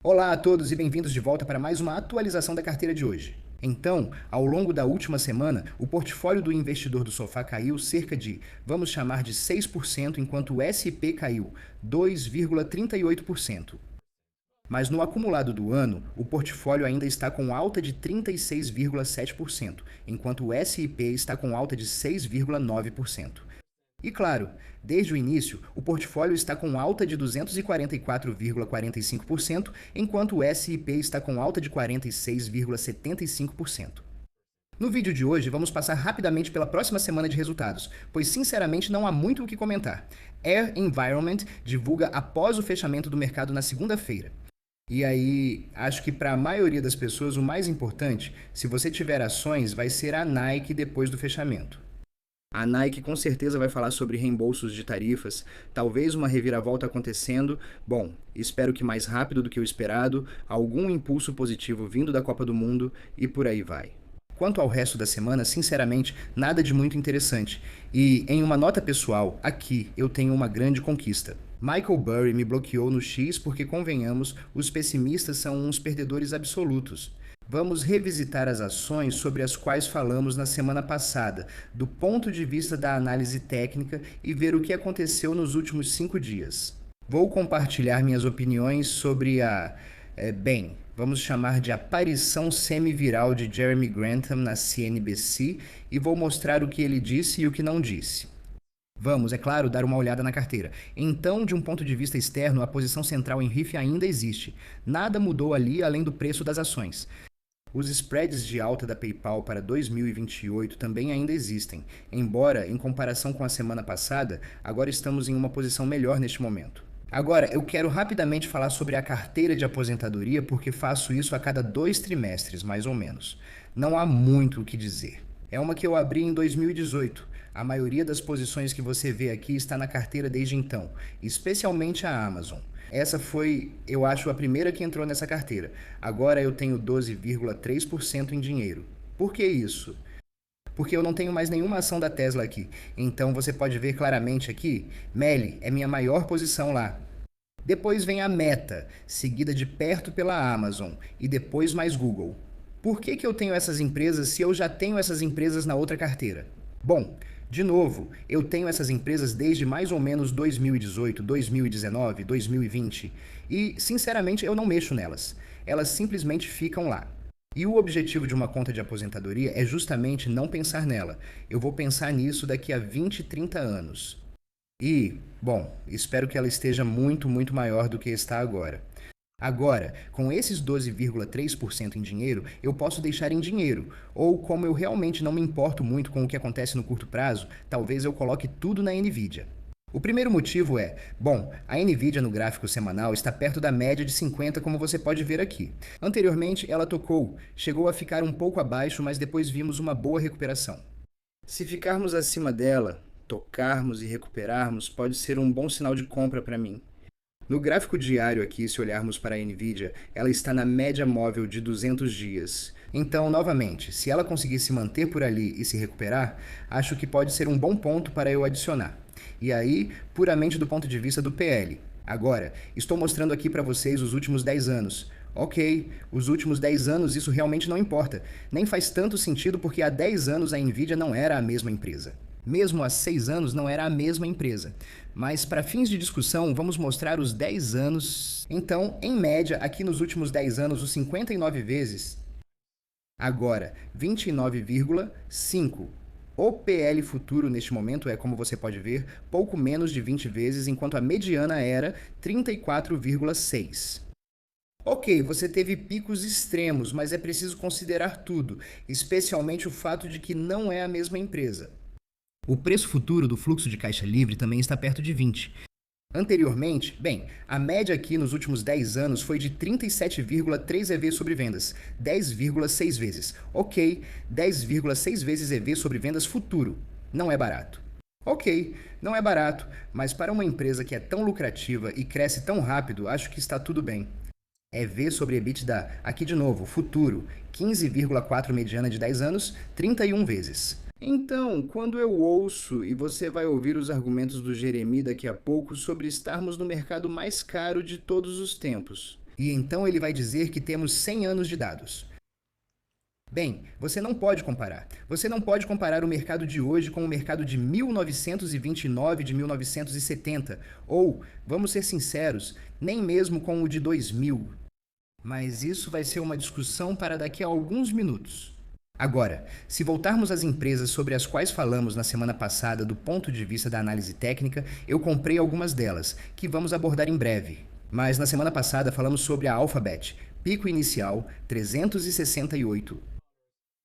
Olá a todos e bem-vindos de volta para mais uma atualização da carteira de hoje. Então, ao longo da última semana, o portfólio do investidor do sofá caiu cerca de, vamos chamar de 6%, enquanto o S&P caiu 2,38%. Mas no acumulado do ano, o portfólio ainda está com alta de 36,7%, enquanto o S&P está com alta de 6,9%. E claro, desde o início, o portfólio está com alta de 244,45%, enquanto o S&P está com alta de 46,75%. No vídeo de hoje, vamos passar rapidamente pela próxima semana de resultados, pois sinceramente não há muito o que comentar. Air Environment divulga após o fechamento do mercado na segunda-feira. E aí, acho que para a maioria das pessoas o mais importante, se você tiver ações, vai ser a Nike depois do fechamento. A Nike com certeza vai falar sobre reembolsos de tarifas, talvez uma reviravolta acontecendo, bom, espero que mais rápido do que o esperado, algum impulso positivo vindo da Copa do Mundo e por aí vai. Quanto ao resto da semana, sinceramente, nada de muito interessante. E, em uma nota pessoal, aqui eu tenho uma grande conquista. Michael Burry me bloqueou no X porque, convenhamos, os pessimistas são uns perdedores absolutos. Vamos revisitar as ações sobre as quais falamos na semana passada, do ponto de vista da análise técnica e ver o que aconteceu nos últimos 5 dias. Vou compartilhar minhas opiniões sobre vamos chamar de aparição semiviral de Jeremy Grantham na CNBC e vou mostrar o que ele disse e o que não disse. Vamos, é claro, dar uma olhada na carteira. Então, de um ponto de vista externo, a posição central em RIF ainda existe. Nada mudou ali além do preço das ações. Os spreads de alta da PayPal para 2028 também ainda existem, embora, em comparação com a semana passada, agora estamos em uma posição melhor neste momento. Agora, eu quero rapidamente falar sobre a carteira de aposentadoria porque faço isso a cada 2 trimestres, mais ou menos. Não há muito o que dizer. É uma que eu abri em 2018. A maioria das posições que você vê aqui está na carteira desde então, especialmente a Amazon. Essa foi, eu acho, a primeira que entrou nessa carteira. Agora eu tenho 12,3% em dinheiro. Por que isso? Porque eu não tenho mais nenhuma ação da Tesla aqui. Então você pode ver claramente aqui, Meli é minha maior posição lá. Depois vem a Meta, seguida de perto pela Amazon e depois mais Google. Por que eu tenho essas empresas se eu já tenho essas empresas na outra carteira? Bom, de novo, eu tenho essas empresas desde mais ou menos 2018, 2019, 2020 e, sinceramente, eu não mexo nelas. Elas simplesmente ficam lá. E o objetivo de uma conta de aposentadoria é justamente não pensar nela. Eu vou pensar nisso daqui a 20, 30 anos. E, bom, espero que ela esteja muito, muito maior do que está agora. Agora, com esses 12,3% em dinheiro, eu posso deixar em dinheiro, ou como eu realmente não me importo muito com o que acontece no curto prazo, talvez eu coloque tudo na Nvidia. O primeiro motivo é, bom, a Nvidia no gráfico semanal está perto da média de 50, como você pode ver aqui. Anteriormente, ela tocou, chegou a ficar um pouco abaixo, mas depois vimos uma boa recuperação. Se ficarmos acima dela, tocarmos e recuperarmos, pode ser um bom sinal de compra para mim. No gráfico diário aqui, se olharmos para a Nvidia, ela está na média móvel de 200 dias. Então, novamente, se ela conseguir se manter por ali e se recuperar, acho que pode ser um bom ponto para eu adicionar. E aí, puramente do ponto de vista do PL. Agora, estou mostrando aqui para vocês os últimos 10 anos. Ok, os últimos 10 anos isso realmente não importa. Nem faz tanto sentido porque há 10 anos a Nvidia não era a mesma empresa. Mesmo há 6 anos não era a mesma empresa. Mas para fins de discussão, vamos mostrar os 10 anos. Então, em média, aqui nos últimos 10 anos, os 59 vezes. Agora, 29,5. O PL futuro neste momento é, como você pode ver, pouco menos de 20 vezes, enquanto a mediana era 34,6. Ok, você teve picos extremos, mas é preciso considerar tudo, especialmente o fato de que não é a mesma empresa. O preço futuro do fluxo de caixa livre também está perto de 20. Anteriormente, a média aqui nos últimos 10 anos foi de 37,3 EV sobre vendas, 10,6 vezes. Ok, 10,6 vezes EV sobre vendas futuro. Não é barato. Ok, não é barato, mas para uma empresa que é tão lucrativa e cresce tão rápido, acho que está tudo bem. EV sobre EBITDA, aqui de novo, futuro, 15,4 mediana de 10 anos, 31 vezes. Então, quando eu ouço, e você vai ouvir os argumentos do Jeremy daqui a pouco sobre estarmos no mercado mais caro de todos os tempos, E então ele vai dizer que temos 100 anos de dados. Bem, você não pode comparar. Você não pode comparar o mercado de hoje com o mercado de 1929, de 1970, ou, vamos ser sinceros, nem mesmo com o de 2000. Mas isso vai ser uma discussão para daqui a alguns minutos. Agora, se voltarmos às empresas sobre as quais falamos na semana passada do ponto de vista da análise técnica, eu comprei algumas delas, que vamos abordar em breve. Mas na semana passada falamos sobre a Alphabet, pico inicial 368.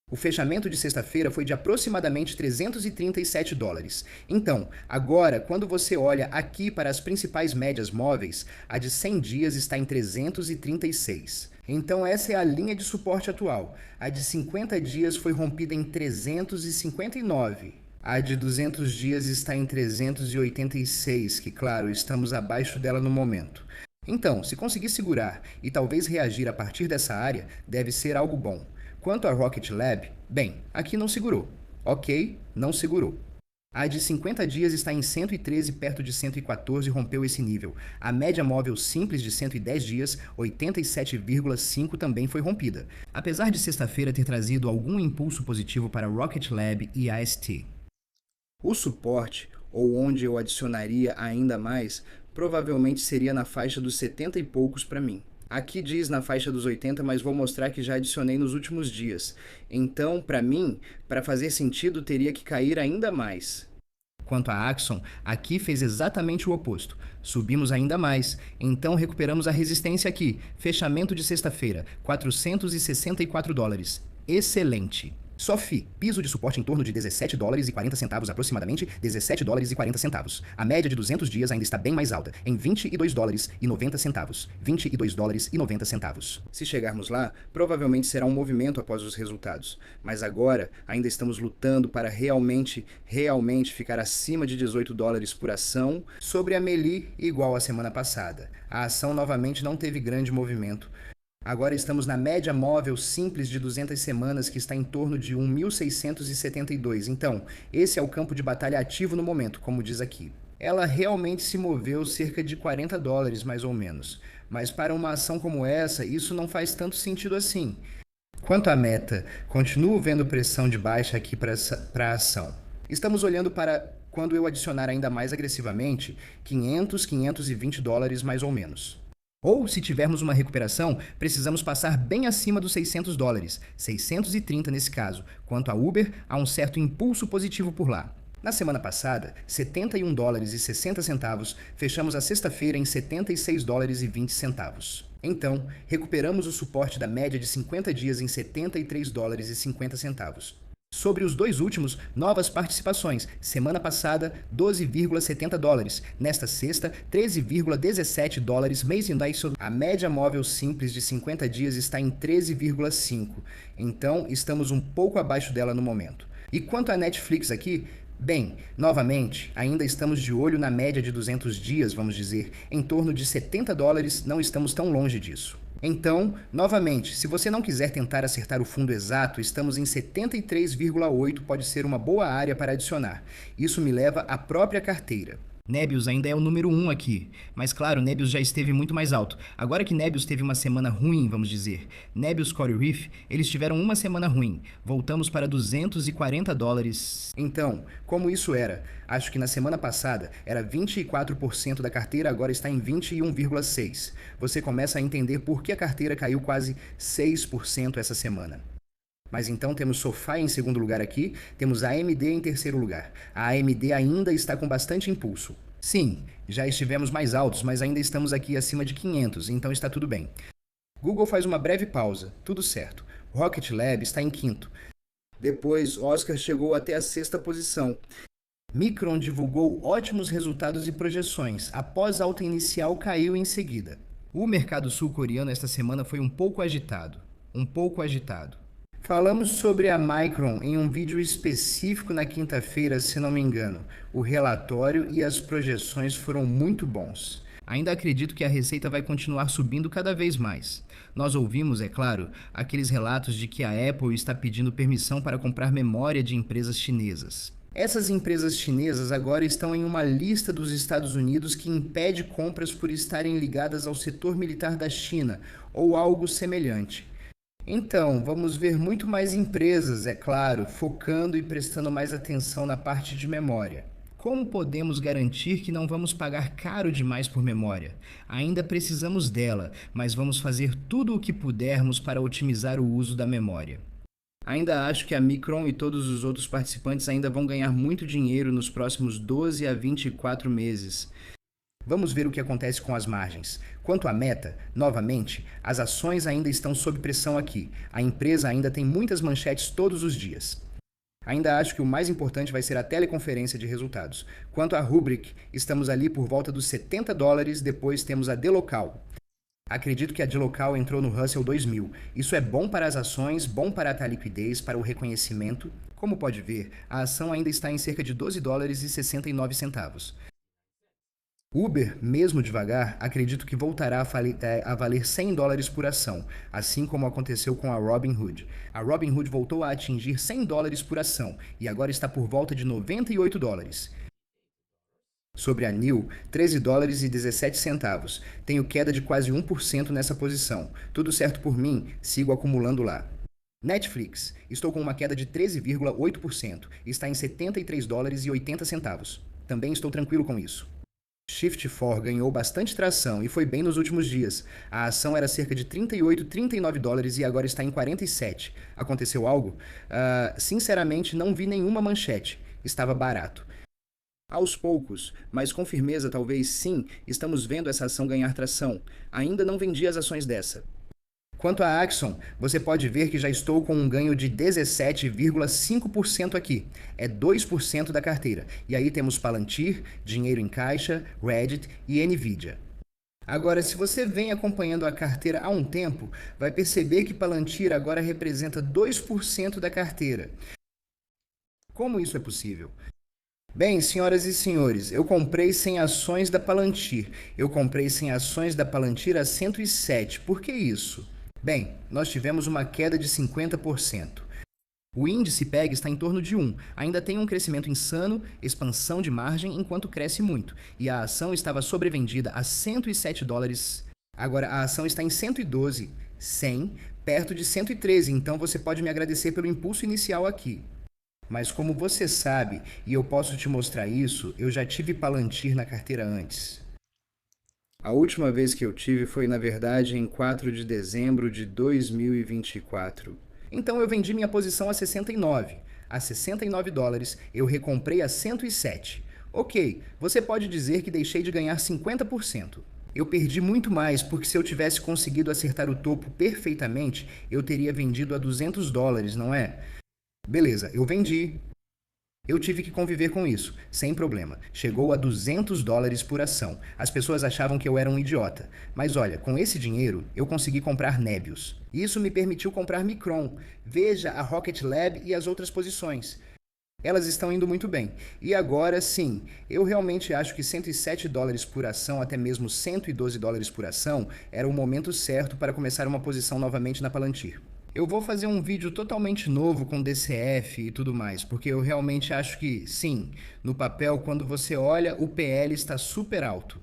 O fechamento de sexta-feira foi de aproximadamente 337 dólares. Então, agora, quando você olha aqui para as principais médias móveis, a de 100 dias está em 336. Então, essa é a linha de suporte atual. A de 50 dias foi rompida em 359. A de 200 dias está em 386, que, claro, estamos abaixo dela no momento. Então, se conseguir segurar e talvez reagir a partir dessa área, deve ser algo bom. Quanto a Rocket Lab, bem, aqui não segurou. Ok, não segurou. A de 50 dias está em 113, perto de 114, e rompeu esse nível. A média móvel simples de 110 dias, 87,5, também foi rompida. Apesar de sexta-feira ter trazido algum impulso positivo para Rocket Lab e AST. O suporte, ou onde eu adicionaria ainda mais, provavelmente seria na faixa dos 70 e poucos para mim. Aqui diz na faixa dos 80, mas vou mostrar que já adicionei nos últimos dias. Então, para mim, para fazer sentido, teria que cair ainda mais. Quanto a Axon, aqui fez exatamente o oposto. Subimos ainda mais, então recuperamos a resistência aqui. Fechamento de sexta-feira, 464 dólares. Excelente. SOFI, piso de suporte em torno de 17 dólares e 40 centavos, aproximadamente 17 dólares e 40 centavos. A média de 200 dias ainda está bem mais alta, em 22 dólares e 90 centavos. 22 dólares e 90 centavos. Se chegarmos lá, provavelmente será um movimento após os resultados. Mas agora, ainda estamos lutando para realmente ficar acima de 18 dólares por ação. Sobre a Meli, igual à semana passada. A ação novamente não teve grande movimento. Agora estamos na média móvel simples de 200 semanas, que está em torno de 1.672. Então, esse é o campo de batalha ativo no momento, como diz aqui. Ela realmente se moveu cerca de 40 dólares, mais ou menos. Mas para uma ação como essa, isso não faz tanto sentido assim. Quanto à meta, continuo vendo pressão de baixa aqui para a ação. Estamos olhando para quando eu adicionar ainda mais agressivamente, 520 dólares mais ou menos. Ou, se tivermos uma recuperação, precisamos passar bem acima dos 600 dólares, 630 nesse caso. Quanto a Uber, há um certo impulso positivo por lá. Na semana passada, 71 dólares e 60 centavos, fechamos a sexta-feira em 76 dólares e 20 centavos. Então, recuperamos o suporte da média de 50 dias em 73 dólares e 50 centavos. Sobre os dois últimos, novas participações. Semana passada, 12,70 dólares. Nesta sexta, 13,17 dólares. A média móvel simples de 50 dias está em 13,5. Então, estamos um pouco abaixo dela no momento. E quanto à Netflix aqui, bem, novamente, ainda estamos de olho na média de 200 dias, vamos dizer. Em torno de 70 dólares, não estamos tão longe disso. Então, novamente, se você não quiser tentar acertar o fundo exato, estamos em 73,8, pode ser uma boa área para adicionar. Isso me leva à própria carteira. Nebius ainda é o número 1 aqui, mas claro, Nebius já esteve muito mais alto. Agora que Nebius teve uma semana ruim, vamos dizer, Nebius Coral Reef, eles tiveram uma semana ruim. Voltamos para 240 dólares. Então, como isso era? Acho que na semana passada era 24% da carteira, agora está em 21,6%. Você começa a entender por que a carteira caiu quase 6% essa semana. Mas então temos SoFi em segundo lugar aqui, temos a AMD em terceiro lugar. A AMD ainda está com bastante impulso. Sim, já estivemos mais altos, mas ainda estamos aqui acima de 500, então está tudo bem. Google faz uma breve pausa, tudo certo. Rocket Lab está em quinto. Depois, Oscar chegou até a sexta posição. Micron divulgou ótimos resultados e projeções. Após a alta inicial, caiu em seguida. O mercado sul-coreano esta semana foi um pouco agitado. Falamos sobre a Micron em um vídeo específico na quinta-feira, se não me engano. O relatório e as projeções foram muito bons. Ainda acredito que a receita vai continuar subindo cada vez mais. Nós ouvimos, é claro, aqueles relatos de que a Apple está pedindo permissão para comprar memória de empresas chinesas. Essas empresas chinesas agora estão em uma lista dos Estados Unidos que impede compras por estarem ligadas ao setor militar da China ou algo semelhante. Então, vamos ver muito mais empresas, é claro, focando e prestando mais atenção na parte de memória. Como podemos garantir que não vamos pagar caro demais por memória? Ainda precisamos dela, mas vamos fazer tudo o que pudermos para otimizar o uso da memória. Ainda acho que a Micron e todos os outros participantes ainda vão ganhar muito dinheiro nos próximos 12 a 24 meses. Vamos ver o que acontece com as margens. Quanto à Meta, novamente, as ações ainda estão sob pressão aqui. A empresa ainda tem muitas manchetes todos os dias. Ainda acho que o mais importante vai ser a teleconferência de resultados. Quanto à Rubrik, estamos ali por volta dos $70, depois temos a Dlocal. Acredito que a Dlocal entrou no Russell 2000. Isso é bom para as ações, bom para a liquidez, para o reconhecimento. Como pode ver, a ação ainda está em cerca de $12,69. Uber, mesmo devagar, acredito que voltará a valer $100 por ação, assim como aconteceu com a Robinhood. A Robinhood voltou a atingir $100 por ação e agora está por volta de $98. Sobre a NIL, $13,17. Tenho queda de quase 1% nessa posição. Tudo certo por mim, sigo acumulando lá. Netflix, estou com uma queda de 13,8%. Está em $73,80. Também estou tranquilo com isso. Shift4 ganhou bastante tração e foi bem nos últimos dias. A ação era cerca de $38, $39 e agora está em 47. Aconteceu algo? Sinceramente, não vi nenhuma manchete. Estava barato. Aos poucos, mas com firmeza talvez sim, estamos vendo essa ação ganhar tração. Ainda não vendi as ações dessa. Quanto à Axon, você pode ver que já estou com um ganho de 17,5% aqui. É 2% da carteira. E aí temos Palantir, Dinheiro em Caixa, Reddit e Nvidia. Agora, se você vem acompanhando a carteira há um tempo, vai perceber que Palantir agora representa 2% da carteira. Como isso é possível? Bem, senhoras e senhores, eu comprei 100 ações da Palantir. Eu comprei 100 ações da Palantir a 107. Por que isso? Bem, nós tivemos uma queda de 50%. O índice PEG está em torno de 1. Ainda tem um crescimento insano, expansão de margem, enquanto cresce muito. E a ação estava sobrevendida a $107. Agora a ação está em 112, 100, perto de 113. Então você pode me agradecer pelo impulso inicial aqui. Mas como você sabe, e eu posso te mostrar isso, eu já tive Palantir na carteira antes. A última vez que eu tive foi, na verdade, em 4 de dezembro de 2024. Então eu vendi minha posição a 69. A $69, eu recomprei a 107. Ok, você pode dizer que deixei de ganhar 50%. Eu perdi muito mais, porque se eu tivesse conseguido acertar o topo perfeitamente, eu teria vendido a $200, não é? Beleza, eu vendi. Eu tive que conviver com isso, sem problema. Chegou a $200 por ação. As pessoas achavam que eu era um idiota. Mas olha, com esse dinheiro, eu consegui comprar Nebius. Isso me permitiu comprar Micron. Veja a Rocket Lab e as outras posições. Elas estão indo muito bem. E agora, sim, eu realmente acho que $107 por ação, até mesmo $112 por ação, era o momento certo para começar uma posição novamente na Palantir. Eu vou fazer um vídeo totalmente novo com DCF e tudo mais, porque eu realmente acho que, sim, no papel, quando você olha, o PL está super alto.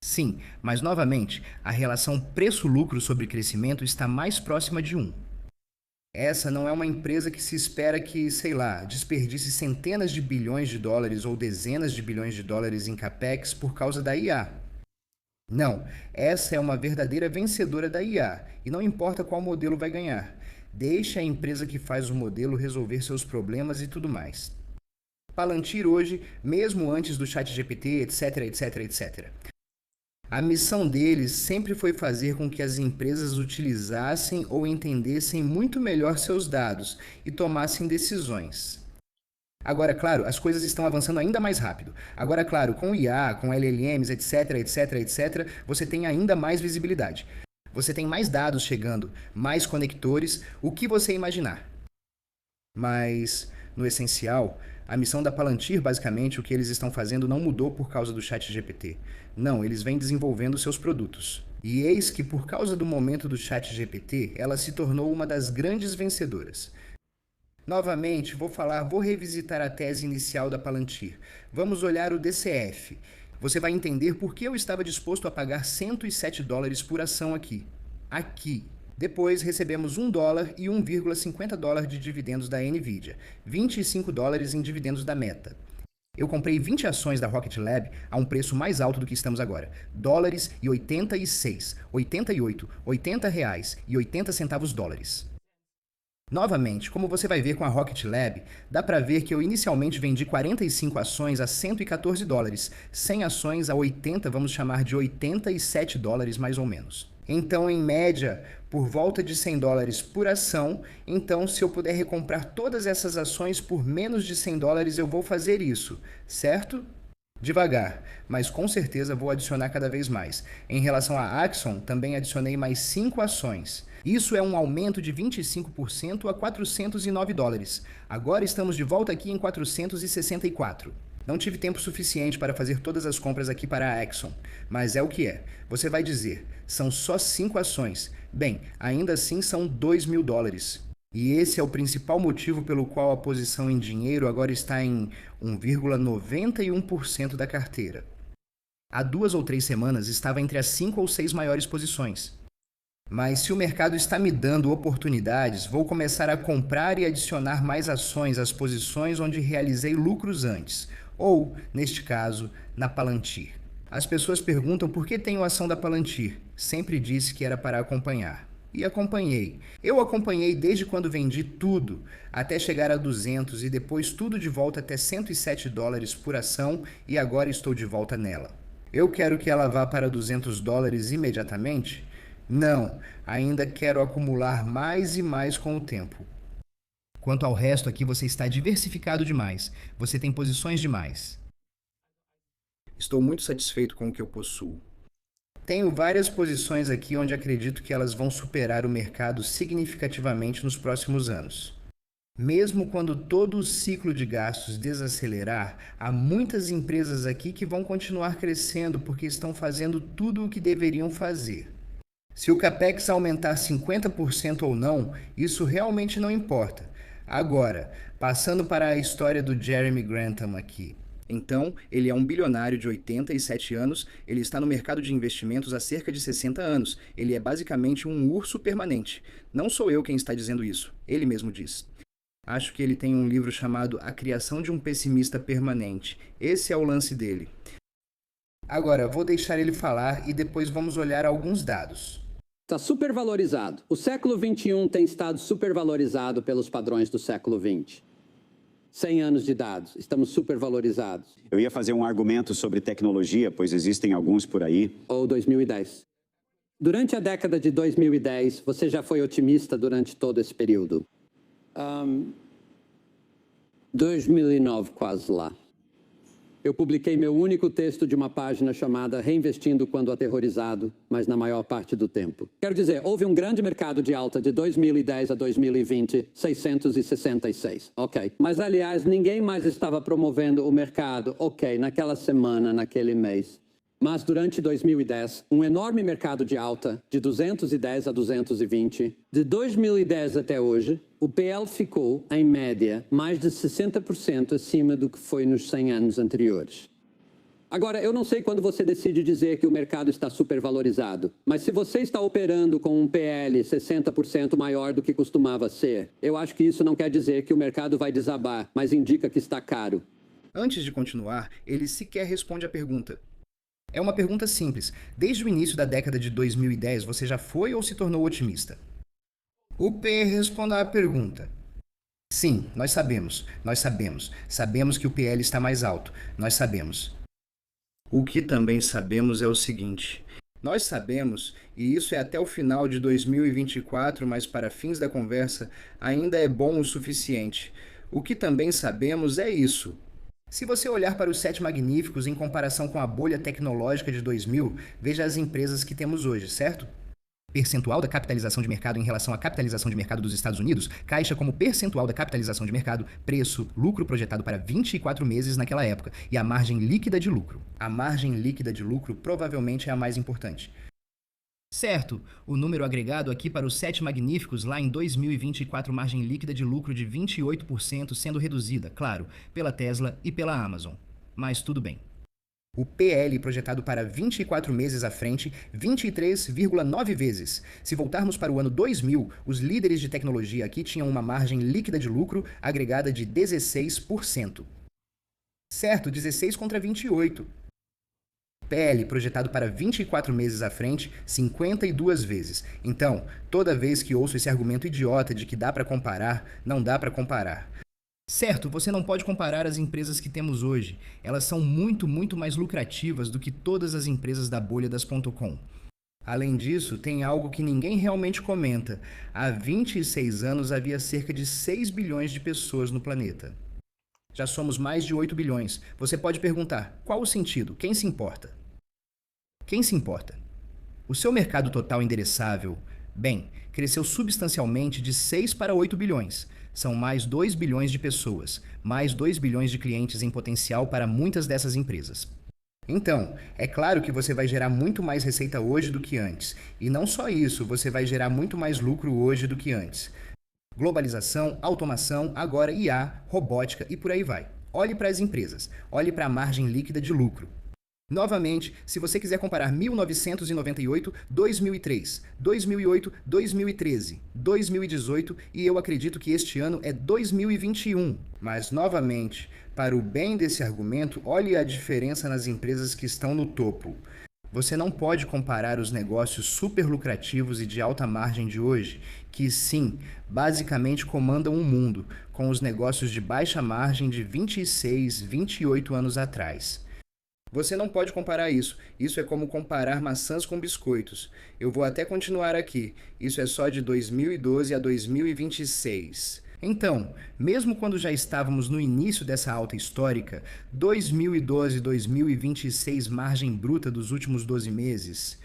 Sim, mas novamente, a relação preço-lucro sobre crescimento está mais próxima de 1. Essa não é uma empresa que se espera que, sei lá, desperdice centenas de bilhões de dólares ou dezenas de bilhões de dólares em capex por causa da IA. Não, essa é uma verdadeira vencedora da IA, e não importa qual modelo vai ganhar. Deixe a empresa que faz o modelo resolver seus problemas e tudo mais. Palantir hoje, mesmo antes do ChatGPT, etc, etc, etc. A missão deles sempre foi fazer com que as empresas utilizassem ou entendessem muito melhor seus dados e tomassem decisões. Agora, claro, as coisas estão avançando ainda mais rápido. Agora, claro, com IA, com LLMs, etc, etc, etc, você tem ainda mais visibilidade. Você tem mais dados chegando, mais conectores, o que você imaginar. Mas, no essencial, a missão da Palantir, basicamente, o que eles estão fazendo não mudou por causa do ChatGPT. Não, eles vêm desenvolvendo seus produtos. E eis que, por causa do momento do ChatGPT, ela se tornou uma das grandes vencedoras. Novamente, vou revisitar a tese inicial da Palantir. Vamos olhar o DCF. Você vai entender por que eu estava disposto a pagar $107 por ação aqui. Aqui. Depois recebemos $1 e $1,50 de dividendos da Nvidia, $25 em dividendos da Meta. Eu comprei 20 ações da Rocket Lab a um preço mais alto do que estamos agora, $86, 88, R$80,80. Novamente, como você vai ver com a Rocket Lab, dá para ver que eu inicialmente vendi 45 ações a $114, 100 ações a 80, vamos chamar de $87 mais ou menos. Então, em média, por volta de $100 por ação, então se eu puder recomprar todas essas ações por menos de $100, eu vou fazer isso, certo? Devagar, mas com certeza vou adicionar cada vez mais. Em relação à Axon, também adicionei mais 5 ações. Isso é um aumento de 25% a $409. Agora estamos de volta aqui em 464. Não tive tempo suficiente para fazer todas as compras aqui para a Axon, mas é o que é. Você vai dizer, são só 5 ações. Bem, ainda assim são $2.000. E esse é o principal motivo pelo qual a posição em dinheiro agora está em 1,91% da carteira. Há 2 ou 3 semanas estava entre as 5 ou 6 maiores posições. Mas se o mercado está me dando oportunidades, vou começar a comprar e adicionar mais ações às posições onde realizei lucros antes, ou, neste caso, na Palantir. As pessoas perguntam por que tenho ação da Palantir. Sempre disse que era para acompanhar. E acompanhei. Eu acompanhei desde quando vendi tudo, até chegar a 200 e depois tudo de volta até $107 por ação e agora estou de volta nela. Eu quero que ela vá para $200 imediatamente? Não, ainda quero acumular mais e mais com o tempo. Quanto ao resto aqui, você está diversificado demais. Você tem posições demais. Estou muito satisfeito com o que eu possuo. Tenho várias posições aqui onde acredito que elas vão superar o mercado significativamente nos próximos anos. Mesmo quando todo o ciclo de gastos desacelerar, há muitas empresas aqui que vão continuar crescendo porque estão fazendo tudo o que deveriam fazer. Se o Capex aumentar 50% ou não, isso realmente não importa. Agora, passando para a história do Jeremy Grantham aqui. Então, ele é um bilionário de 87 anos, ele está no mercado de investimentos há cerca de 60 anos. Ele é basicamente um urso permanente. Não sou eu quem está dizendo isso, ele mesmo diz. Acho que ele tem um livro chamado A Criação de um Pessimista Permanente. Esse é o lance dele. Agora, vou deixar ele falar e depois vamos olhar alguns dados. Está supervalorizado. O século XXI tem estado supervalorizado pelos padrões do século XX. 100 anos de dados, estamos supervalorizados. Eu ia fazer um argumento sobre tecnologia, pois existem alguns por aí. Ou 2010. Durante a década de 2010, você já foi otimista durante todo esse período? 2009, quase lá. Eu publiquei meu único texto de uma página chamada Reinvestindo quando aterrorizado, mas na maior parte do tempo. Quero dizer, houve um grande mercado de alta de 2010 a 2020, 666. Ok. Mas, aliás, ninguém mais estava promovendo o mercado, ok, naquela semana, naquele mês. Mas, durante 2010, um enorme mercado de alta, de 210 a 220. De 2010 até hoje, o PL ficou, em média, mais de 60% acima do que foi nos 100 anos anteriores. Agora, eu não sei quando você decide dizer que o mercado está supervalorizado, mas se você está operando com um PL 60% maior do que costumava ser, eu acho que isso não quer dizer que o mercado vai desabar, mas indica que está caro. Antes de continuar, ele sequer responde à pergunta. É uma pergunta simples. Desde o início da década de 2010, você já foi ou se tornou otimista? O P responde à pergunta. Sim, nós sabemos. Sabemos que o PL está mais alto. Nós sabemos. O que também sabemos é o seguinte. Nós sabemos, e isso é até o final de 2024, mas para fins da conversa, ainda é bom o suficiente. O que também sabemos é isso. Se você olhar para os 7 magníficos em comparação com a bolha tecnológica de 2000, veja as empresas que temos hoje, certo? Percentual da capitalização de mercado em relação à capitalização de mercado dos Estados Unidos, Caixa como percentual da capitalização de mercado, preço, lucro projetado para 24 meses naquela época e a margem líquida de lucro. A margem líquida de lucro provavelmente é a mais importante. Certo, o número agregado aqui para os 7 magníficos lá em 2024, margem líquida de lucro de 28% sendo reduzida, claro, pela Tesla e pela Amazon. Mas tudo bem. O PL projetado para 24 meses à frente, 23,9 vezes. Se voltarmos para o ano 2000, os líderes de tecnologia aqui tinham uma margem líquida de lucro agregada de 16%. Certo, 16 contra 28. PL projetado para 24 meses à frente, 52 vezes. Então, toda vez que ouço esse argumento idiota de que dá para comparar, não dá para comparar. Certo, você não pode comparar as empresas que temos hoje. Elas são muito mais lucrativas do que todas as empresas da bolha das .com. Além disso, tem algo que ninguém realmente comenta. Há 26 anos havia cerca de 6 bilhões de pessoas no planeta. Já somos mais de 8 bilhões. Você pode perguntar, qual o sentido? Quem se importa? Quem se importa? O seu mercado total endereçável, bem, cresceu substancialmente de 6 para 8 bilhões. São mais 2 bilhões de pessoas, mais 2 bilhões de clientes em potencial para muitas dessas empresas. Então, é claro que você vai gerar muito mais receita hoje do que antes. E não só isso, você vai gerar muito mais lucro hoje do que antes. Globalização, automação, agora IA, robótica e por aí vai. Olhe para as empresas, olhe para a margem líquida de lucro. Novamente, se você quiser comparar 1998, 2003, 2008, 2013, 2018 e eu acredito que este ano é 2021. Mas, novamente, para o bem desse argumento, olhe a diferença nas empresas que estão no topo. Você não pode comparar os negócios super lucrativos e de alta margem de hoje, que sim, basicamente comandam o mundo, com os negócios de baixa margem de 26, 28 anos atrás. Você não pode comparar isso. Isso é como comparar maçãs com biscoitos. Eu vou até continuar aqui. Isso é só de 2012 a 2026. Então, mesmo quando já estávamos no início dessa alta histórica, 2012 e 2026 margem bruta dos últimos 12 meses,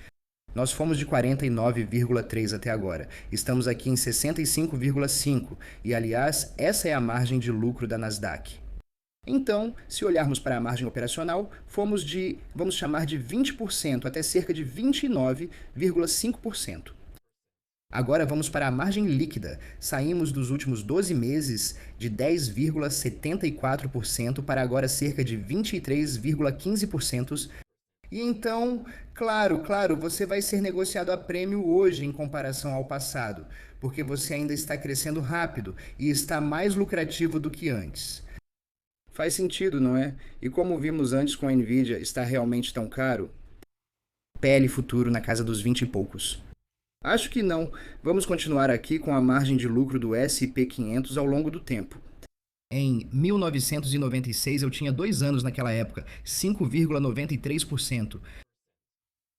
nós fomos de 49,3 até agora. Estamos aqui em 65,5 e, aliás, essa é a margem de lucro da Nasdaq. Então, se olharmos para a margem operacional, fomos de, vamos chamar de 20% até cerca de 29,5%. Agora vamos para a margem líquida. Saímos dos últimos 12 meses de 10,74% para agora cerca de 23,15%. E então, claro, você vai ser negociado a prêmio hoje em comparação ao passado, porque você ainda está crescendo rápido e está mais lucrativo do que antes. Faz sentido, não é? E como vimos antes com a Nvidia, está realmente tão caro? PL futuro na casa dos 20 e poucos. Acho que não. Vamos continuar aqui com a margem de lucro do S&P 500 ao longo do tempo. Em 1996 eu tinha 2 anos naquela época, 5,93%.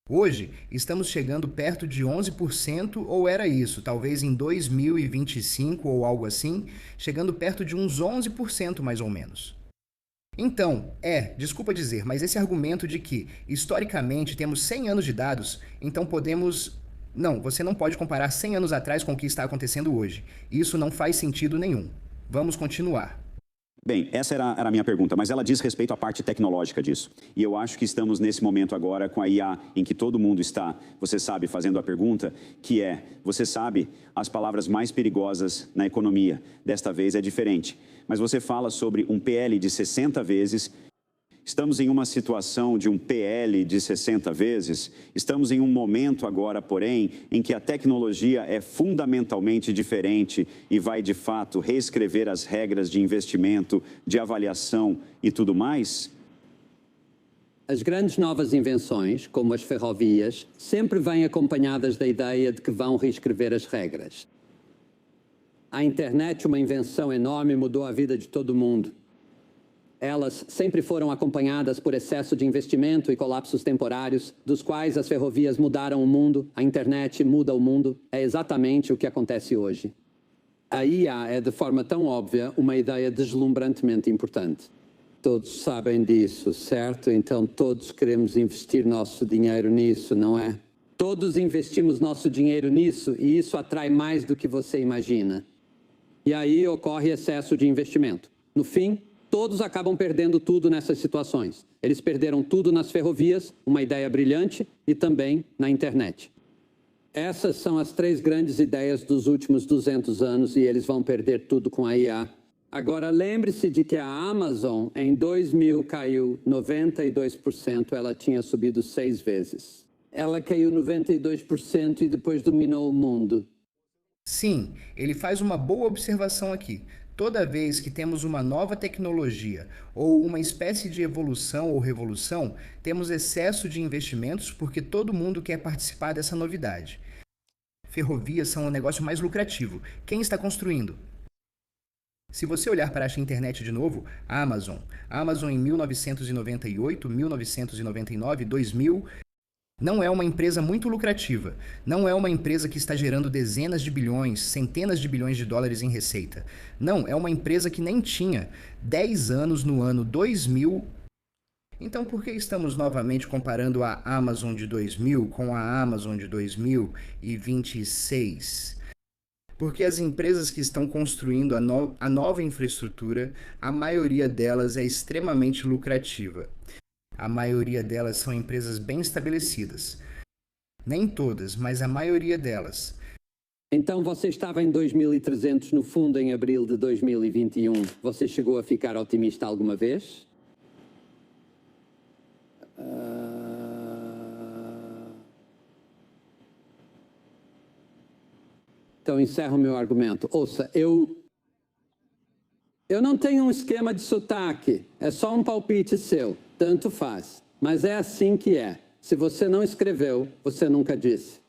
Hoje, estamos chegando perto de 11%, ou era isso, talvez em 2025 ou algo assim, chegando perto de uns 11% mais ou menos. Então, desculpa dizer, mas esse argumento de que, historicamente, temos 100 anos de dados, então podemos... Não, você não pode comparar 100 anos atrás com o que está acontecendo hoje. Isso não faz sentido nenhum. Vamos continuar. Bem, essa era a minha pergunta, mas ela diz respeito à parte tecnológica disso. E eu acho que estamos nesse momento agora com a IA, em que todo mundo está, você sabe, fazendo a pergunta, que é, você sabe, as palavras mais perigosas na economia. Desta vez é diferente. Mas você fala sobre um PL de 60 vezes. Estamos em uma situação de um PL de 60 vezes. Estamos em um momento agora, porém, em que a tecnologia é fundamentalmente diferente e vai, de fato, reescrever as regras de investimento, de avaliação e tudo mais? As grandes novas invenções, como as ferrovias, sempre vêm acompanhadas da ideia de que vão reescrever as regras. A internet, uma invenção enorme, mudou a vida de todo mundo. Elas sempre foram acompanhadas por excesso de investimento e colapsos temporários, dos quais as ferrovias mudaram o mundo, a internet muda o mundo. É exatamente o que acontece hoje. A IA é, de forma tão óbvia, uma ideia deslumbrantemente importante. Todos sabem disso, certo? Então todos queremos investir nosso dinheiro nisso, não é? Todos investimos nosso dinheiro nisso e isso atrai mais do que você imagina. E aí ocorre excesso de investimento. No fim, todos acabam perdendo tudo nessas situações. Eles perderam tudo nas ferrovias, uma ideia brilhante, e também na internet. Essas são as 3 grandes ideias dos últimos 200 anos e eles vão perder tudo com a IA. Agora, lembre-se de que a Amazon, em 2000, caiu 92%, ela tinha subido 6 vezes. Ela caiu 92% e depois dominou o mundo. Sim, ele faz uma boa observação aqui. Toda vez que temos uma nova tecnologia ou uma espécie de evolução ou revolução, temos excesso de investimentos porque todo mundo quer participar dessa novidade. Ferrovias são o negócio mais lucrativo. Quem está construindo? Se você olhar para a internet de novo, Amazon em 1998, 1999, 2000, não é uma empresa muito lucrativa. Não é uma empresa que está gerando dezenas de bilhões, centenas de bilhões de dólares em receita. Não, é uma empresa que nem tinha 10 anos no ano 2000. Então, por que estamos novamente comparando a Amazon de 2000 com a Amazon de 2026? Porque as empresas que estão construindo a nova infraestrutura, a maioria delas é extremamente lucrativa. A maioria delas são empresas bem estabelecidas. Nem todas, mas a maioria delas. Então você estava em 2.300 no fundo em abril de 2021. Você chegou a ficar otimista alguma vez? Então encerro o meu argumento. Ouça, eu não tenho um esquema de sotaque. É só um palpite seu. Tanto faz. Mas é assim que é. Se você não escreveu, você nunca disse.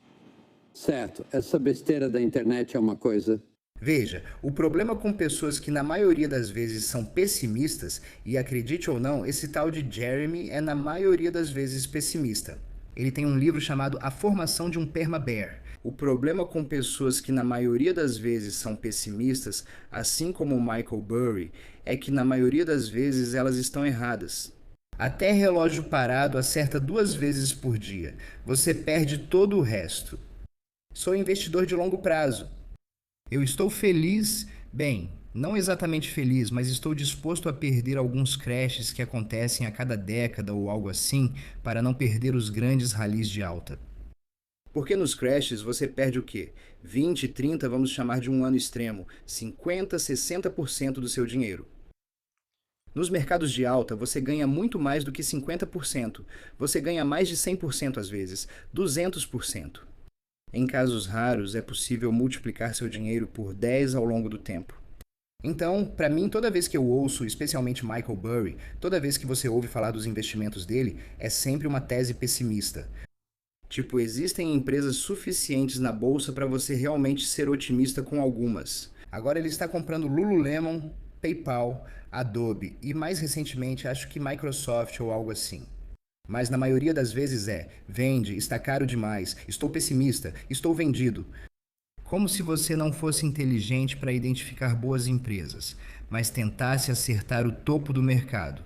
Certo, essa besteira da internet é uma coisa... Veja, o problema com pessoas que na maioria das vezes são pessimistas, e acredite ou não, esse tal de Jeremy é na maioria das vezes pessimista. Ele tem um livro chamado A Formação de um Perma-Bear. O problema com pessoas que na maioria das vezes são pessimistas, assim como o Michael Burry, é que na maioria das vezes elas estão erradas. Até relógio parado acerta 2 vezes por dia. Você perde todo o resto. Sou investidor de longo prazo. Eu estou feliz, bem, não exatamente feliz, mas estou disposto a perder alguns crashes que acontecem a cada década ou algo assim, para não perder os grandes ralis de alta. Porque nos crashes você perde o quê? 20, 30, vamos chamar de um ano extremo, 50, 60% do seu dinheiro. Nos mercados de alta, você ganha muito mais do que 50%. Você ganha mais de 100% às vezes, 200%. Em casos raros, é possível multiplicar seu dinheiro por 10 ao longo do tempo. Então, para mim, toda vez que eu ouço, especialmente Michael Burry, toda vez que você ouve falar dos investimentos dele, é sempre uma tese pessimista. Tipo, existem empresas suficientes na bolsa para você realmente ser otimista com algumas. Agora ele está comprando Lululemon, PayPal, Adobe e mais recentemente acho que Microsoft ou algo assim. Mas na maioria das vezes vende, está caro demais, estou pessimista, estou vendido. Como se você não fosse inteligente para identificar boas empresas, mas tentasse acertar o topo do mercado.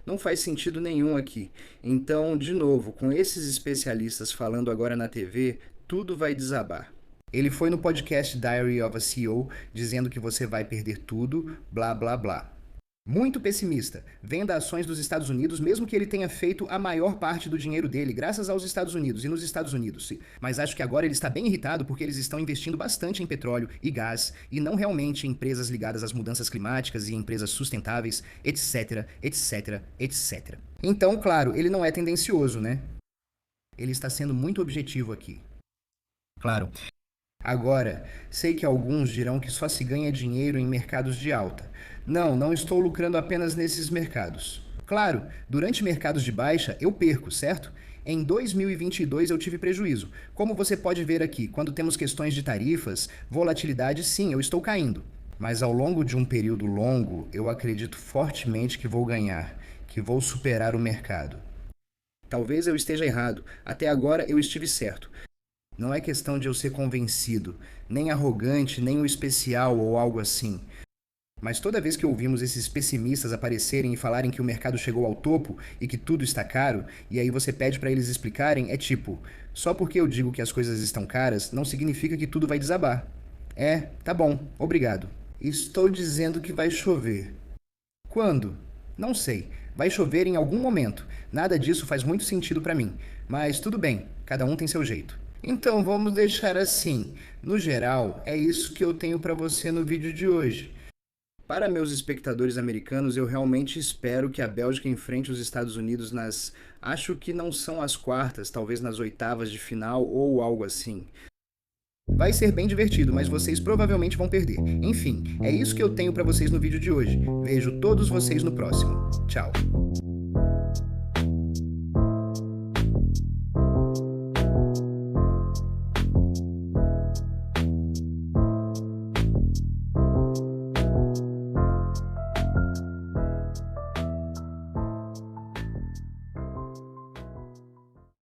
Não faz sentido nenhum aqui. Então, de novo, com esses especialistas falando agora na TV, tudo vai desabar. Ele foi no podcast Diary of a CEO dizendo que você vai perder tudo, blá blá blá. Muito pessimista. Venda ações dos Estados Unidos, mesmo que ele tenha feito a maior parte do dinheiro dele graças aos Estados Unidos e nos Estados Unidos. Mas acho que agora ele está bem irritado porque eles estão investindo bastante em petróleo e gás e não realmente em empresas ligadas às mudanças climáticas e empresas sustentáveis, etc, etc, etc. Então, claro, ele não é tendencioso, né? Ele está sendo muito objetivo aqui. Claro. Agora, sei que alguns dirão que só se ganha dinheiro em mercados de alta. Não estou lucrando apenas nesses mercados. Claro, durante mercados de baixa eu perco, certo? Em 2022 eu tive prejuízo. Como você pode ver aqui, quando temos questões de tarifas, volatilidade, sim, eu estou caindo. Mas ao longo de um período longo, eu acredito fortemente que vou ganhar, que vou superar o mercado. Talvez eu esteja errado, até agora eu estive certo. Não é questão de eu ser convencido, nem arrogante, nem o especial ou algo assim. Mas toda vez que ouvimos esses pessimistas aparecerem e falarem que o mercado chegou ao topo e que tudo está caro, e aí você pede para eles explicarem, é tipo, só porque eu digo que as coisas estão caras, não significa que tudo vai desabar. Tá bom, obrigado. Estou dizendo que vai chover. Quando? Não sei. Vai chover em algum momento. Nada disso faz muito sentido para mim. Mas tudo bem, cada um tem seu jeito. Então vamos deixar assim. No geral, é isso que eu tenho para você no vídeo de hoje. Para meus espectadores americanos, eu realmente espero que a Bélgica enfrente os Estados Unidos nas... Acho que não são as quartas, talvez nas oitavas de final ou algo assim. Vai ser bem divertido, mas vocês provavelmente vão perder. Enfim, é isso que eu tenho para vocês no vídeo de hoje. Vejo todos vocês no próximo. Tchau.